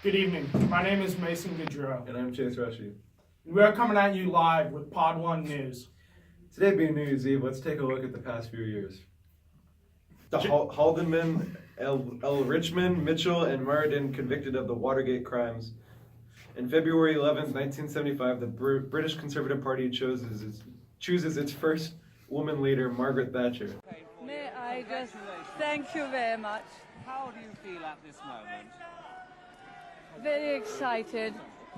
Good evening. My name is Mason Goudreau. And I'm Chase Rushie. We are coming at you live with Pod 1 News. Today being New Year's Eve, let's take a look at the past few years. The Haldeman, L. Richmond, Mitchell, and Martin convicted of the Watergate crimes. On February 11th, 1975, the British Conservative Party chooses its first woman leader, Margaret Thatcher. May I just thank you very much. How do you feel at this moment? Very excited,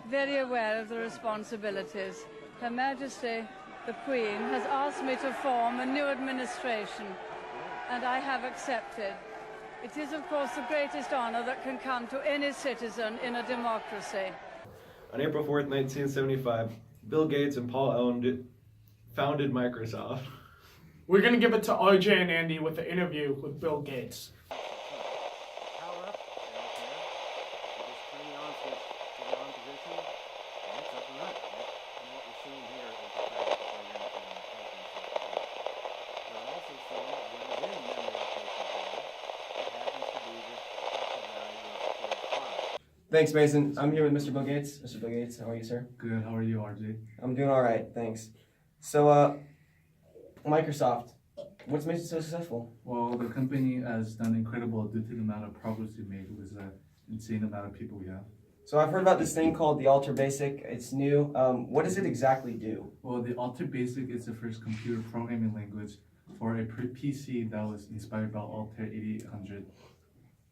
very aware of the responsibilities. Her Majesty, the Queen, has asked me to form a new administration, and I have accepted. It is, of course, the greatest honor that can come to any citizen in a democracy. On April 4th, 1975, Bill Gates and Paul Allen founded Microsoft. We're going to give it to RJ and Andy with the interview with Bill Gates. Power up. There, okay. You just turn the on switch to the on position, and it's up and running. And what you're seeing here is the fact that we're in the We're also seeing what is in memory location here. It happens to be this actual value of 45. Thanks, Mason. I'm here with Mr. Bill Gates. Mr. Bill Gates, how are you, sir? Good. How are you, RJ? I'm doing all right, thanks. So, Microsoft, what's made it so successful? Well, the company has done incredible due to the amount of progress we made with the insane amount of people we have. So I've heard about this thing called the Ultra Basic. It's new. What does it exactly do? Well, the Ultra Basic is the first computer programming language for a PC that was inspired by Altair 8800.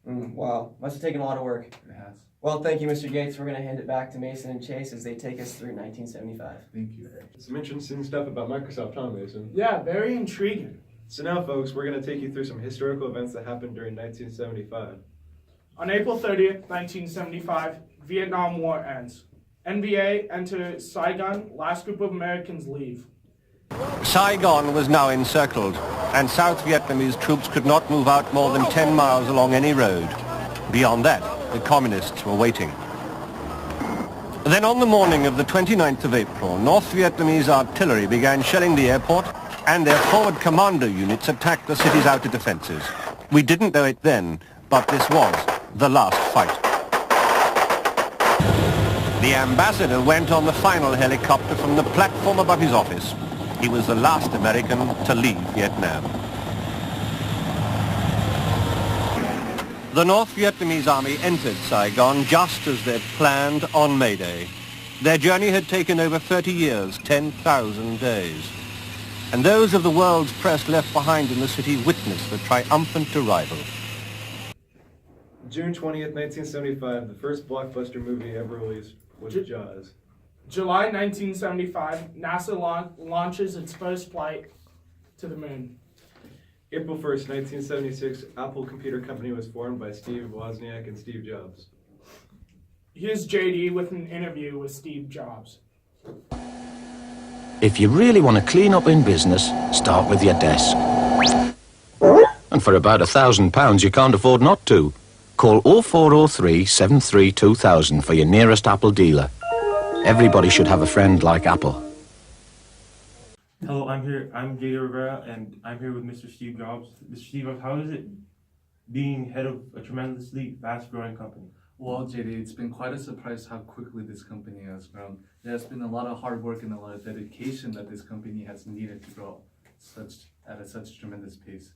Wow, must have taken a lot of work. It has. Well, thank you, Mr. Gates. We're going to hand it back to Mason and Chase as they take us through 1975. Thank you. Some interesting stuff about Microsoft, huh, Mason? Yeah, very intriguing. So now, folks, we're going to take you through some historical events that happened during 1975. On April 30th, 1975, Vietnam War ends. NBA enters Saigon, last group of Americans leave. Saigon was now encircled, and South Vietnamese troops could not move out more than 10 miles along any road. Beyond that, the communists were waiting. Then on the morning of the 29th of April, North Vietnamese artillery began shelling the airport, and their forward commando units attacked the city's outer defenses. We didn't know it then, but this was the last fight. The ambassador went on the final helicopter from the platform above his office. He was the last American to leave Vietnam. The North Vietnamese army entered Saigon just as they'd planned on May Day. Their journey had taken over 30 years, 10,000 days. And those of the world's press left behind in the city witnessed the triumphant arrival. June 20th, 1975, the first blockbuster movie ever released was Jaws. July 1975, NASA launches its first flight to the moon. April 1st, 1976, Apple Computer Company was formed by Steve Wozniak and Steve Jobs. Here's JD with an interview with Steve Jobs. If you really want to clean up in business, start with your desk. And for about £1,000 you can't afford not to. Call 0403 73 2000 for your nearest Apple dealer. Everybody should have a friend like Apple. Hello, I'm JD Rivera, and I'm here with Mr. Steve Jobs. Mr. Steve Jobs, how is it being head of a tremendously fast-growing company? Well, JD, it's been quite a surprise how quickly this company has grown. There's been a lot of hard work and a lot of dedication that this company has needed to grow at such tremendous pace.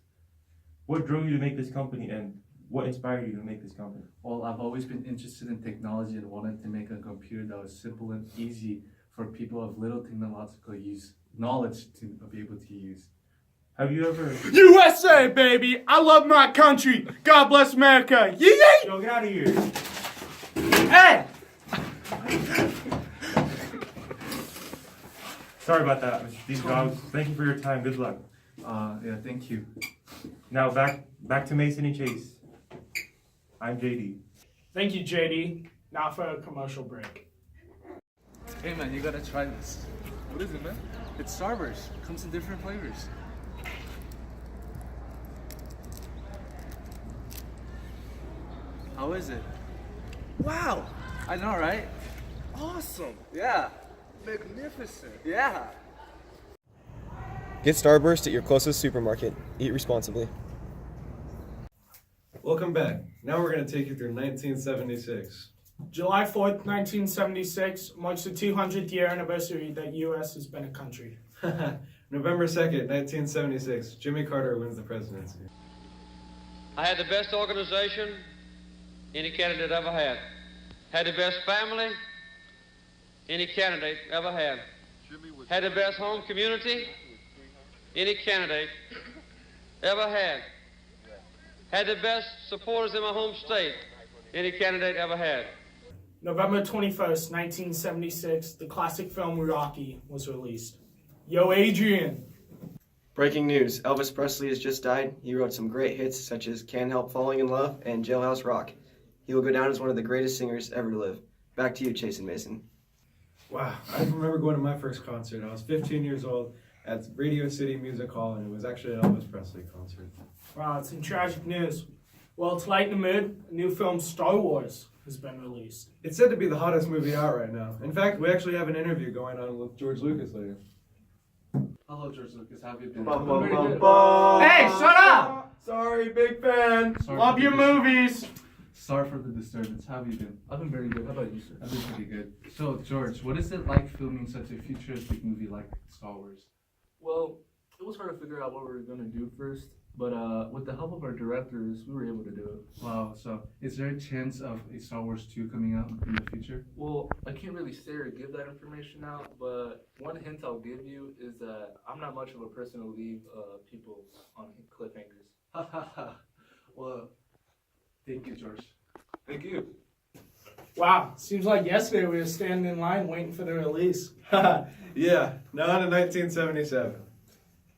What drove you to make this company, and what inspired you to make this company? Well, I've always been interested in technology and wanted to make a computer that was simple and easy for people of little technological knowledge to be able to use. Have you ever... USA, baby! I love my country! God bless America! Yee! Yo, get out of here! Hey! Sorry about that, Mr. Steve Jobs. Thank you for your time. Good luck. Yeah, thank you. Now back to Mason and Chase. I'm JD. Thank you, JD. Now for a commercial break. Hey man, you gotta try this. What is it, man? It's Starburst. Comes in different flavors. How is it? Wow! I know, right? Awesome! Yeah! Magnificent! Yeah! Get Starburst at your closest supermarket. Eat responsibly. Welcome back. Now we're going to take you through 1976. July 4th, 1976 marks the 200th year anniversary that U.S. has been a country. November 2nd, 1976, Jimmy Carter wins the presidency. I had the best organization any candidate ever had. Had the best family any candidate ever had. Had the best home community any candidate ever had. Had the best supporters in my home state any candidate ever had. November 21st, 1976, the classic film Rocky was released. Yo, Adrian! Breaking news, Elvis Presley has just died. He wrote some great hits such as Can't Help Falling in Love and Jailhouse Rock. He will go down as one of the greatest singers ever to live. Back to you, Chase and Mason. Wow, I remember going to my first concert. I was 15 years old at Radio City Music Hall, and it was actually an Elvis Presley concert. Wow, it's some tragic news. Well, to lighten the mood, a new film, Star Wars, has been released. It's said to be the hottest movie out right now. In fact, we actually have an interview going on with George Lucas later. Hello, George Lucas. How have you been? Hey, shut up! Sorry, big fan. Sorry Love for your the movies! Sorry for the disturbance. How have you been? I've been very good. How about you, sir? I've been pretty good. So, George, what is it like filming such a futuristic movie like Star Wars? Well, it was hard to figure out what we were going to do first, but with the help of our directors, we were able to do it. Wow, so is there a chance of a Star Wars 2 coming out in the future? Well, I can't really say or give that information out, but one hint I'll give you is that I'm not much of a person to leave people on cliffhangers. Ha ha ha. Well, thank you, George. Thank you. Wow, seems like yesterday we were standing in line waiting for the release. Yeah, now in 1977.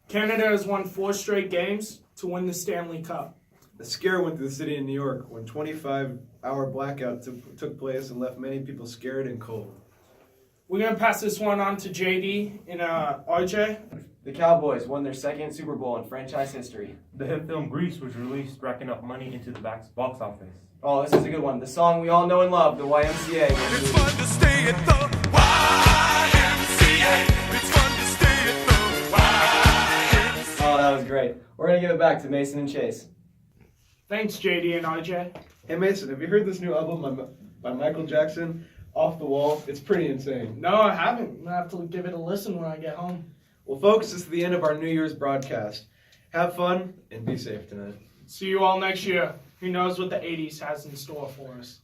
Canada has won 4 straight games to win the Stanley Cup. A scare went through the city of New York when 25-hour blackout took place and left many people scared and cold. We're going to pass this one on to JD and RJ. The Cowboys won their second Super Bowl in franchise history. The hit film Grease was released, racking up money into the box office. Oh, this is a good one. The song we all know and love, the YMCA. It's fun to stay at the YMCA. It's fun to stay at the YMCA. Oh, that was great. We're going to give it back to Mason and Chase. Thanks, JD and RJ. Hey Mason, have you heard this new album by Michael Jackson, Off the Wall? It's pretty insane. No, I haven't. I'm going to have to give it a listen when I get home. Well, folks, this is the end of our New Year's broadcast. Have fun and be safe tonight. See you all next year. Who knows what the 80s has in store for us.